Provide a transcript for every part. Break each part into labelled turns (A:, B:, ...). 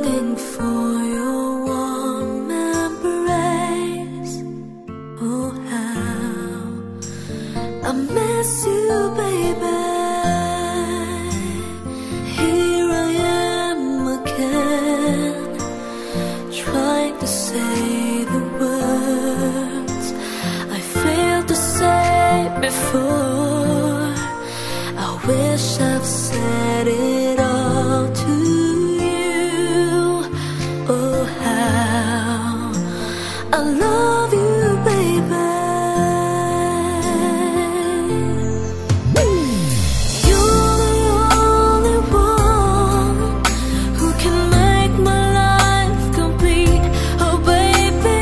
A: longing for your warm embrace. Oh, how I miss you, baby. Here I am again, trying to say the words I failed to say before. I wish I've said it all to you. Oh, how I love you, baby. You're the only one who can make my life complete. Oh, baby,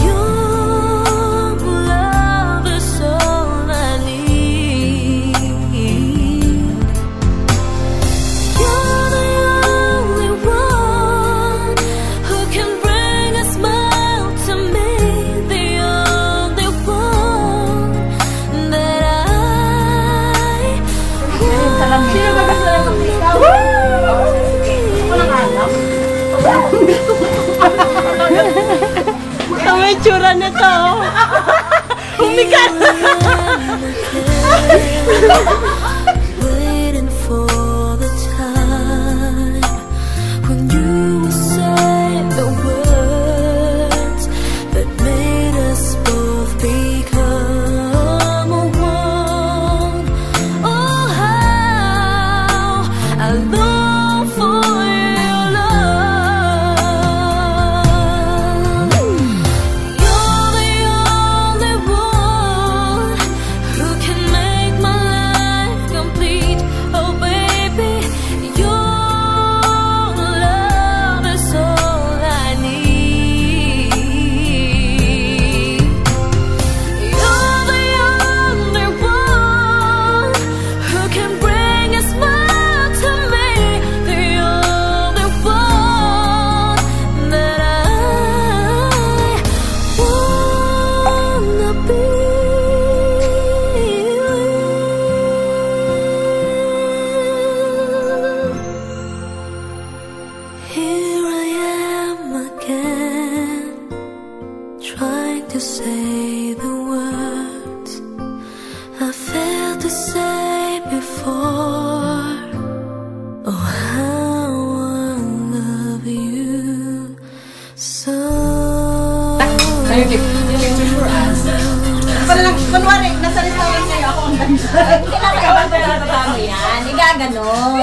A: your love is all I need. You're the only one who can bring a smile to me. The only one that I
B: Sino ba gusto ng ikaw? Walang alam. Ang may tsura nito. Humigat.
A: waiting for the time when you will say the words that made us both become one. Oh, how I long for your love. You're the only one who can make my life complete. Oh, baby, your love is all I need. You're the only one who can bring a smile to me. The only one that I wanna be with. Here I am again, trying to say the words I failed to say before. Oh, how I love you so.
B: Kunwari, nasa restaurant kayo ako ang ganda.
C: Hindi na nakapagpapapamo yan. Igaganon.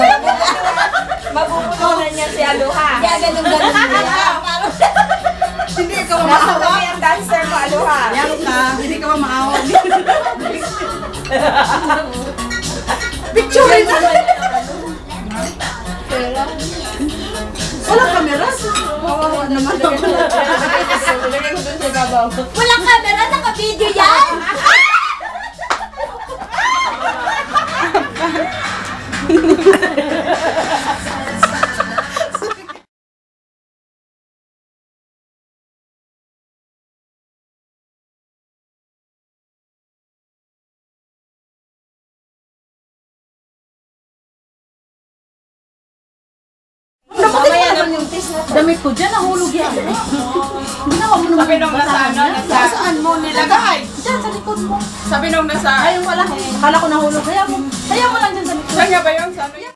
C: Mapupununan niya si Aloha. Igaganon-ganon niya.
B: Hindi ikaw
C: Nasa
B: maawa.
C: kami ang dancer mo, Aloha.
B: Yan ka, hindi ka maawa. Picture na. Walang kamera. Kawawa naman ako.
C: Lagay ko dun sa babaw.
D: Walang camera, naka-video yan!
C: Mamaya naman yung test na.
B: Damit ko dyan, nahulog yan. Ginawa mo naman.
C: Sabi nung nasa ano,
B: Saan mo nilagay?
D: Diyan, sa likod mo.
C: Sabi nung nasa...
B: Ayun wala. Akala ko nahulog. Kaya mo lang dyan sa likod.
C: Saan nga ba yung sa ano yan?